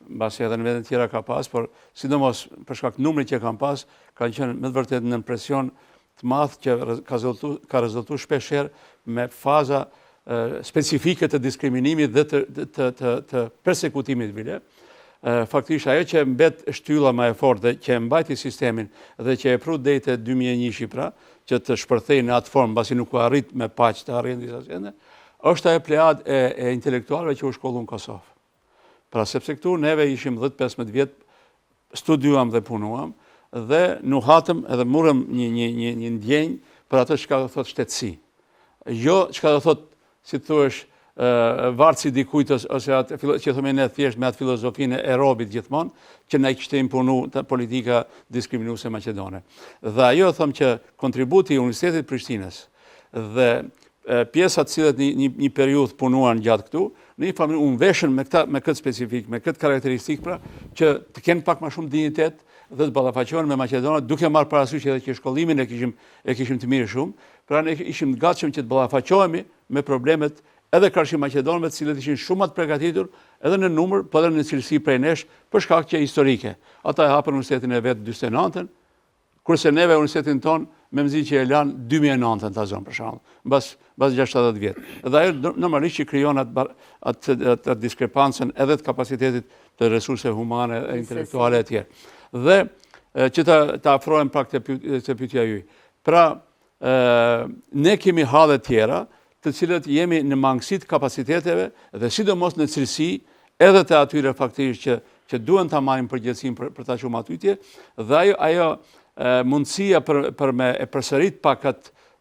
mbasi edhe në vendet tjera ka pas, por sidomos për shkak të numrit që kanë pas, kanë qenë me të vërtetë në presion të madh që ka rezultuar shpeshherë me faza specifike të diskriminimit dhe të persekutimit vile. Faktikisht ajo që mbet shtylla më e fortë dhe që e mbajti sistemin dhe që e pru deri te 2001 Shqipëra, që të shpërthej në atë formë, mbasi nuk u arrit me paqë të arrin disa gjende, është ajo plead e intelektualëve që u shkolluan në Kosovë. Pra sepse këtu neve ishim 10-15 vjet, studiuam dhe punuam, dhe nuhatëm edhe murëm një ndjenjë për atë çka do thotë shtetësi. Jo çka do thotë, si thuhesh, vartësi dikujt ose atë që thëmë ne thjesht me atë filozofinë e robit gjithmonë, që na kishte imponu politika diskriminuese maqedone. Dhe ajo them që kontributi i Universitetit Prishtinës dhe pjesat cilët një periudhë punuan gjatë këtu, në një farë unë veshën me këtë specifik, me këtë karakteristikë, pra, që të kenë pak më shumë dignitet dhe të ballafaqohen me Maqedonët, duke marrë parasysh edhe që shkollimin e kishim të mirë shumë, pra ne ishim të gatshëm që të ballafaqohemi me problemet edhe karshi Maqedonëve, të cilët ishin shumë të përgatitur edhe në numër, po edhe në cilësi prej nesh, për shkak që historike. Ata e hapën universitetin e vet 49-ën, kurse neve universitetin tonë me mëzi që e lanë 2009 në ta zonë, për shembull, mbas 60 vjet. Dhe ajo normalisht që krijon atë diskrepancën edhe të kapacitetit të resurseve humane e intelektuale e tjerë. Dhe që ta afrohem pak të pyetja juaj. Pra, ne kemi hallet tjera, të cilët jemi në mangësi të kapaciteteve dhe sidomos në cilësi edhe të atyre faktikisht që duhen ta marrin përgjegjësinë për ta quajtur atytje, dhe ajo mundësia për me e përsërit pak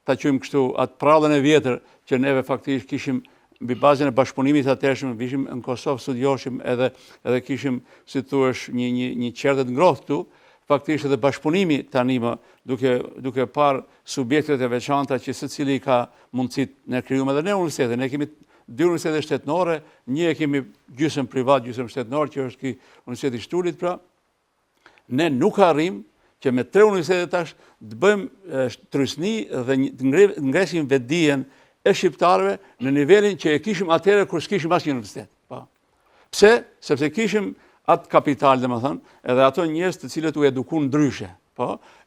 ta quajmë kështu atë prallën e vjetër që neve faktikisht kishim mbi bazën e bashkëpunimit të atëhershëm, vishim në Kosovë studioshim edhe kishim, si thuash, një qerdhe të ngrohtë këtu. Faktikisht edhe bashkëpunimi tani më duke parë subjektet e veçanta që secili ka mundësit ne krijuam edhe ne universitete. Ne kemi 2 universitete shtetënore, një e kemi gjysmë privat, gjysmë shtetënor, që është ky Universiteti i Shtulit, pra. Ne nuk arrim që me 3 universitete tash të bëjmë trysni dhe të ngresim vetdijen e shqiptarëve në nivelin që e kishim atëherë kur s'kishim asnjë universitet. Pse? Sepse kishim atë kapital, domethënë, edhe ato njerëz të cilët u edukuan ndryshe,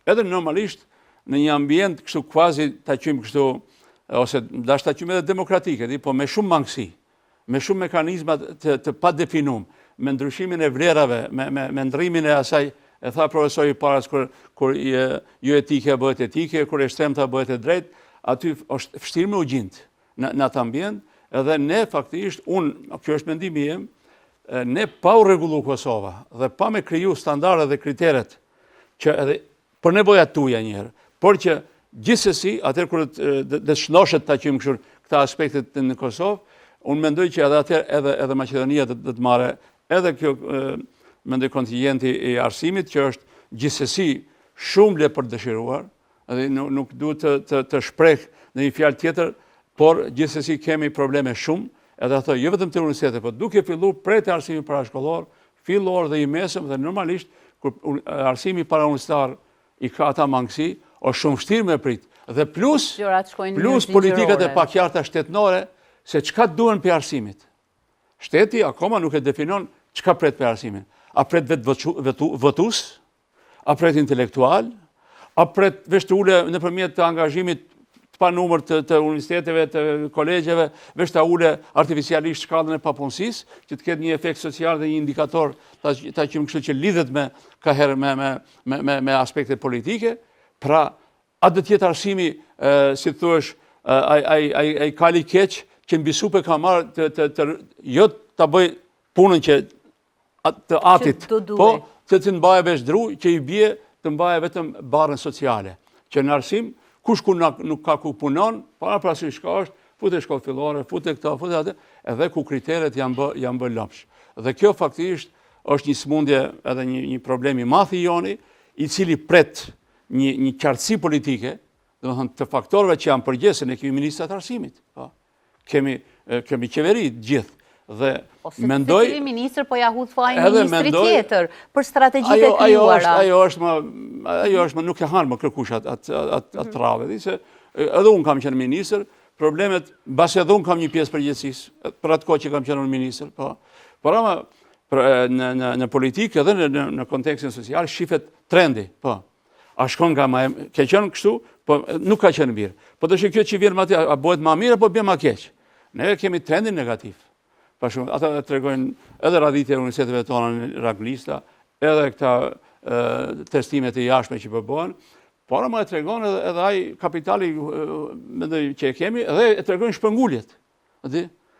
edhe normalisht në një ambient kështu quasi ta quajmë kështu, ose dashur ta quajmë edhe demokratike, po me shumë mangësi, me shumë mekanizma të padefinuar, me ndryshimin e vlerave, me ndrimin e asaj, e tha profesori paras kur jo etike bëhet etike, kur e shtremta bëhet e drejtë, aty është vështirë me u gjind në atë ambient, edhe ne faktikisht, kjo është mendimi im, ne pa u rregullu Kosova dhe pa me kriju standardet dhe kriteret që edhe për nevojat tuaja njëherë, por që gjithsesi atëherë kur të shnoshet ta quajmë kështu këta aspektet në Kosovë, unë mendoj që edhe atëherë edhe Maqedonia do të marrë edhe kjo mendoj kontingjenti i arsimit që është gjithsesi shumë le për dëshiruar, edhe nuk duhet të shpreh në një fjalë tjetër, por gjithsesi kemi probleme shumë. Edhe ato jo vetëm të universitetet, por duke filluar prej të arsimit parashkollor, fillor dhe i mesëm, dhe normalisht kur arsimi parauniversitar i ka ata mangësi, është shumë vështirë me prit. Dhe plus politikat e pakjarta shtetënore se çka duhen për arsimit. Shteti akoma nuk e definon çka pret për arsimin. A pret vetë votues, a pret intelektual, a pret veç të ule nëpërmjet të angazhimit të pa numër të universiteteve, të kolegjeve, veç ta ule artificialisht shkallën e papunësisë, që të ketë një efekt social dhe një indikator ta quajmë kështu që lidhet ka herë me aspekte politike. Pra, atë do të jetë arsimi, si thuash, ai kali keq që mbi supe ka marrë jo ta bëj punën që të atit, po që të mbaje veç dru, që i bie të mbaje vetëm barrën sociale. Që në arsim kush ku nuk ka ku punon, para parasysh ka është, fute shkollë fillore, fute këta, fute atë, edhe ku kriteret janë bë lopsh. Dhe kjo faktikisht është një smundje edhe një problem i madh i joni, i cili pret një qartësi politike, domethënë të faktorëve që janë përgjegjëse, ne kemi ministrat e arsimit, kemi qeveri gjithë. Dhe mendoj ose ministër po ja hudh fajin ministri tjetër për strategjitë e krijuara. Ajo është nuk e han më kërkush atë trave, di se edhe un kam qenë ministër, problemet mbas edhe un kam një pjesë përgjegjësisë për atë kohë që kam qenë ministër, po. Por ama në politikë edhe në kontekstin social shifet trendi, po. A shkon nga ke qenë kështu, po nuk ka qenë mirë. Po tash kjo që vjen më aty, a bëhet më mirë apo bie më keq? Ne kemi trendin negativ. Ata tregojnë edhe radhitje e universiteteve tona në rang lista, edhe këta testimet e jashtme që bëhen, por më e tregon edhe ai kapitali mendoj që e kemi, edhe e tregojnë shpërnguljet.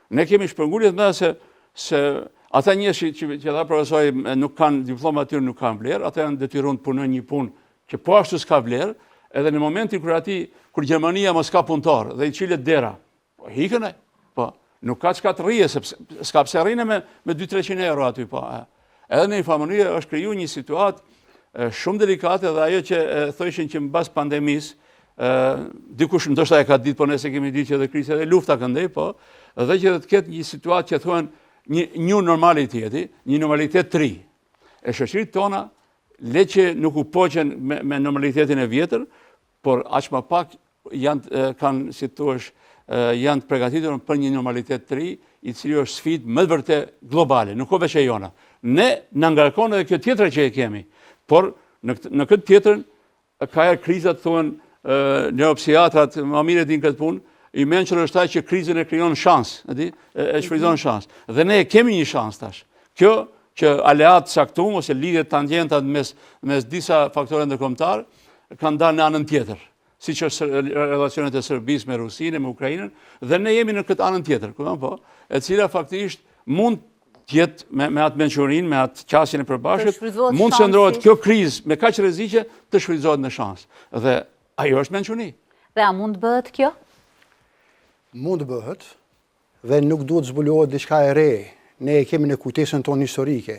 Ne kemi shpërnguljet me se ata njerëz që ata profesorë nuk kanë diploma aty nuk kanë vlerë, ata janë detyruar të punojnë një punë që po ashtu s'ka vlerë, edhe në momentin kur Gjermania mos ka punëtor dhe i qilet dera, po hikën ai. Po nuk ka çka të rrije, sepse s'ka pse rrinë me 200-300 euro aty, po. Edhe në një farë mënyrë është krijuar një situatë shumë delikate dhe ajo që thoshin që mbas pandemisë, dikush ndoshta e ka ditë, po nëse kemi ditë që edhe kriza dhe lufta këndej, po, dhe që të ketë një situatë që thuhen një normaliteti, një normalitet të ri. E shoqëritë tona le që nuk u poqen me normalitetin e vjetër, por aq më pak kanë, si thuash, janë të përgatitur për një normalitet të ri, i cili është sfidë më vërtet globale, nuk ka veç e jona. Ne na ngarkon edhe kjo tjetra që e kemi, por në këtë tjetrën ka erë krizat, thonë neuropsiatrat, më mire din këtë punë, i mençur është taj që krizën e krijon shans, e shfrytëzon shans. Dhe ne kemi një shans tash. Kjo që aleat caktuar ose lidhjet tangjentat mes disa faktorë ndërkombëtar kanë dalë në anën tjetër, siç është relacionet e Serbisë me Rusinë, me Ukrainën, dhe ne jemi në këtë anën tjetër, kupton po, e cila faktikisht mund të jetë me atë mençurinë, me atë qasjen e përbashkët, mund të shndrohet kjo krizë me kaq rreziqe të shfrytëzohet në shans. Dhe ajo është mençuri. Dhe a mund bëhet kjo? Mund bëhet, dhe nuk duhet zbulohet diçka e re. Ne e kemi në kujtesën tonë historike.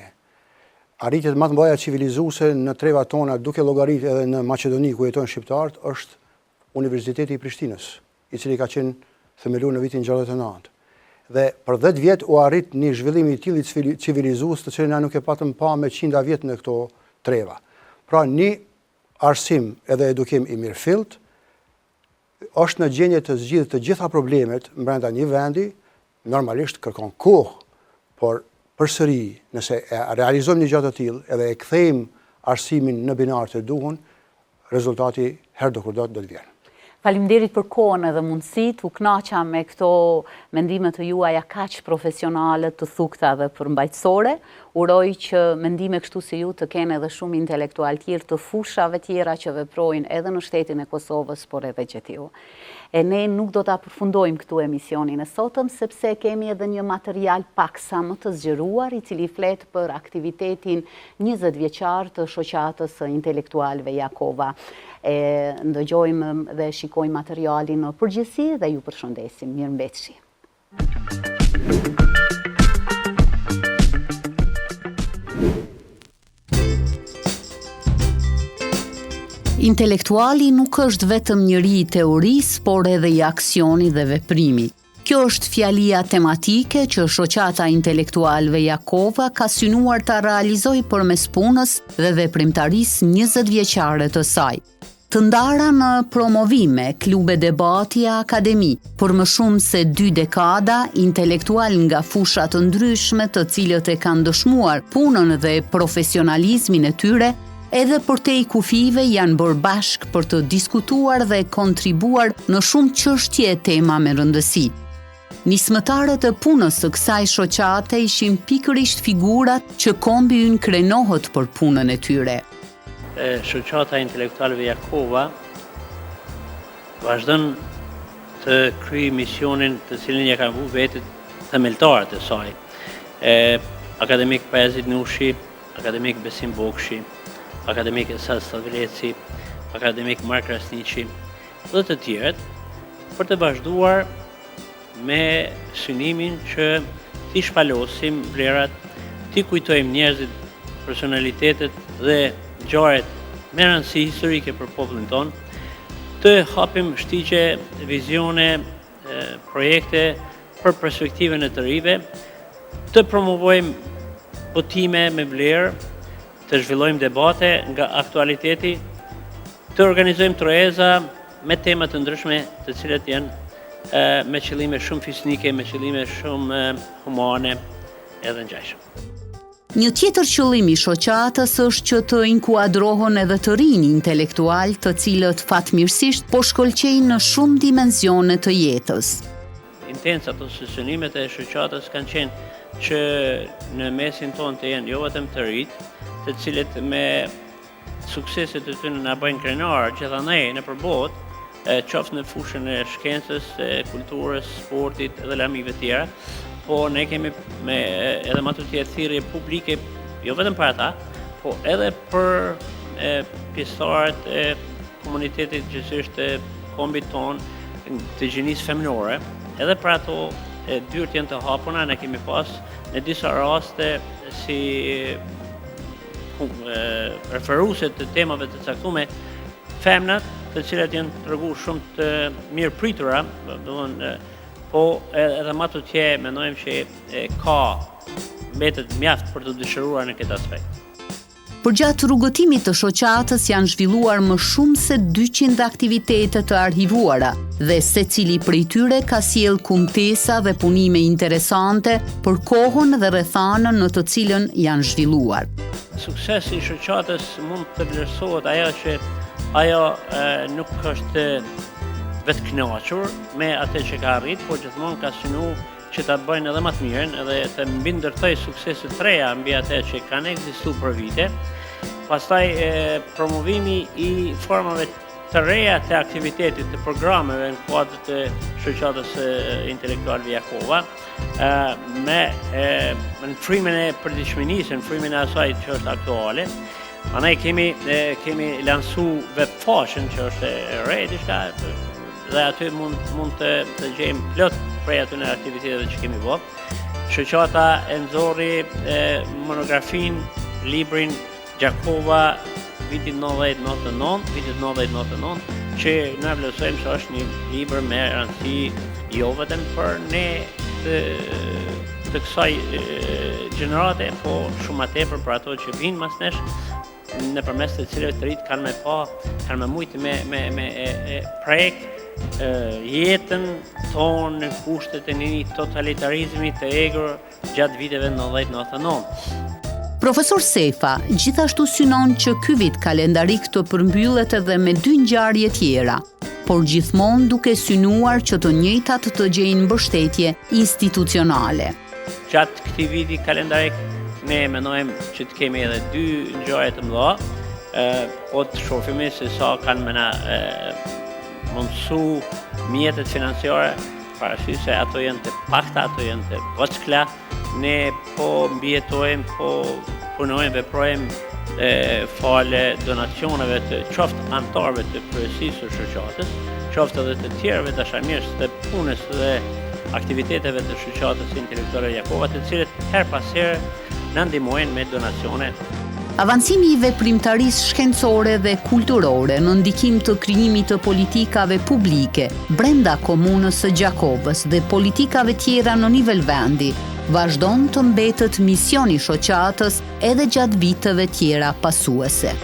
Arritjet më të mëdha civilizuese në trevat tona, duke llogaritë edhe në Maqedoni ku jetojnë shqiptarët, është Universiteti i Prishtinës, i cili ka qenë themeluar në vitin 69. Dhe për 10 vjet u arrit një zhvillim i tillë civilizues, të cilin na nuk e patëm pa me 100 vjet në këto treva. Pra një arsim edhe edukim i mirëfillt është në gjendje të zgjidhë të gjitha problemet brenda një vendi, normalisht kërkon kohë, por përsëri, nëse e realizojmë një gjatë të tillë edhe e kthejmë arsimin në binarë të duhur, rezultati herë do kur do të vjen. Faleminderit për kohën edhe mundësit, u kënaqa me këto mendimet të juaja kaq profesionale, të thukta dhe përmbajtësore. Uroj që mendime kështu si ju të kenë edhe shumë intelektual tjerë të fushave tjera që veprojnë edhe në shtetin e Kosovës, por edhe gjetiu. E ne nuk do ta përfundojmë këtu emisionin e sotëm, sepse kemi edhe një material paksa më të zgjeruar, i cili flet për aktivitetin 20 vjeçar të shoqatës së intelektualëve Jakova. Ndëgjojmë dhe shikojmë materialin në përgjithësi dhe ju përshëndesim. Mirëmbëjtje. Intelektuali nuk është vetëm njëri i teorisë, por edhe i aksioni dhe veprimi. Kjo është fjalia tematike që shoqata intelektualëve Jakova ka synuar ta realizojë përmes punës dhe veprimtarisë 20 vjeçare të saj. Të ndara në promovime, klube debati e akademi, për më shumë se 2 dekada, intelektual nga fusha të ndryshme të cilët e kanë dëshmuar punën dhe profesionalizmin e tyre, edhe për te i kufive janë bërë bashk për të diskutuar dhe kontribuar në shumë çështje e tema me rëndësi. Nismëtarët e punës së kësaj shoqate ishin pikërisht figurat që kombi ynë krenohet për punën e tyre. Shoqata intelektualëve Jakova vazhdon të kryejë misionin të cilin ja kanë vu vetë themeltarët e saj. Akademik Pajazit Nushi, akademik Besim Bokshi, akademik Esad Stavleci, akademik Mark Krasniqi dhe të tjerët, për të vazhduar me synimin që ti shpalosim vlerat, ti kujtojmë njerëzit, personalitetet dhe ngjarjet me rëndësi historike për popullin tonë, të hapim shtigje, vizione, projekte për perspektivën e të rive, të promovojmë botime me vlerë, të zhvillojmë debate nga aktualiteti, të organizojmë trojeza me tema të ndryshme të cilat janë me qëllime shumë fisnike, me qëllime shumë humane edhe ngjashme. Një tjetër qëllim i shoqatës është që të inkuadrohen edhe të rinj intelektual, të cilët fatmirësisht po shkëlqejnë në shumë dimensione të jetës. Intencat ose synimet e shoqatës kanë qenë që në mesin tonë të jenë jo vetëm të rinj, të cilët me sukseset e tyre na bëjnë krenar gjithandaj në përbot, qoftë në fushën e shkencës, kulturës, sportit dhe lamive tjera, po ne kemi edhe më të tjerë thirrje publike, jo vetëm për ata, po edhe për pjesëtarët e komunitetit gjithësisht të kombit tonë të gjinisë feminore, edhe për ato dyert janë të hapuna, ne kemi pas në disa raste si referuese të temave të caktuara femnat, të cilat janë treguar shumë të mirë pritura, po edhe më të tjerë mendojmë që ka mbetet mjaft për të dëshiruar në këtë aspekt. Përgjatë rrugëtimit të shoqatës janë zhvilluar më shumë se 200 aktivitete të arhivuara dhe secili prej tyre ka sjell kumtesa dhe punime interesante për kohën dhe rrethanën në të cilën janë zhvilluar. Suksesi i shoqatës mund të vlerësohet ajo që ajo nuk është vetë kënaqur me atë që ka arrit, por gjithmonë ka synu që ta bëjnë edhe më të mirën edhe të mbi ndërtoj suksese të reja mbi atë që kanë ekzistuar për vite. Pastaj promovimi I formave të reja të aktivitetit të programeve në kuadër të shoqatës intelektuale Jakova, me në frymën e përditshmërisë, në frymën e asaj që është aktuale. Andaj kemi lansu webfaqen që është e re diçka dhe aty mund të gjejmë plot prej atyre aktiviteteve që kemi bërë. Shoqata e nxorri monografin, librin Jakova vitit 90-99, që na vlerësojmë se është një libër me rëndësi jo vetëm për ne të kësaj gjenerate, po shumë më tepër për ato që vinë mas nesh, nëpërmes të cilëve të rit kanë me mujtë me prek jetën tonë në kushtet e një totalitarizmi të egur gjatë viteve 90-99. Profesor Sefa gjithashtu synon që ky vit kalendarik të përmbyllet edhe me 2 ngjarje tjera, por gjithmonë duke synuar që të njëjtat të gjejnë mbështetje institucionale. Gjatë këtij viti kalendarik ne mendojmë që të kemi edhe 2 ngjarje të mëdha, po të shohim se sa kanë me na mundësu mjetet financiare, parasysh se ato janë të pakta, ato janë të vockla. Ne po mbijetojmë, po punojmë, veprojmë fale donacioneve të qoftë anëtarëve të kryesisë së shoqatës, qoftë edhe të tjerëve dashamirës të punës dhe aktiviteteve të shoqatës intelektuale Jakova, të cilët her pas here na ndihmojnë me donacione. Avancimi I veprimtarisë shkencore dhe kulturore në ndikim të krijimit të politikave publike brenda komunës së Gjakovës dhe politikave tjera në nivel vendi vazhdon të mbetet misioni shoqatës edhe gjatë viteve tjera pasuese.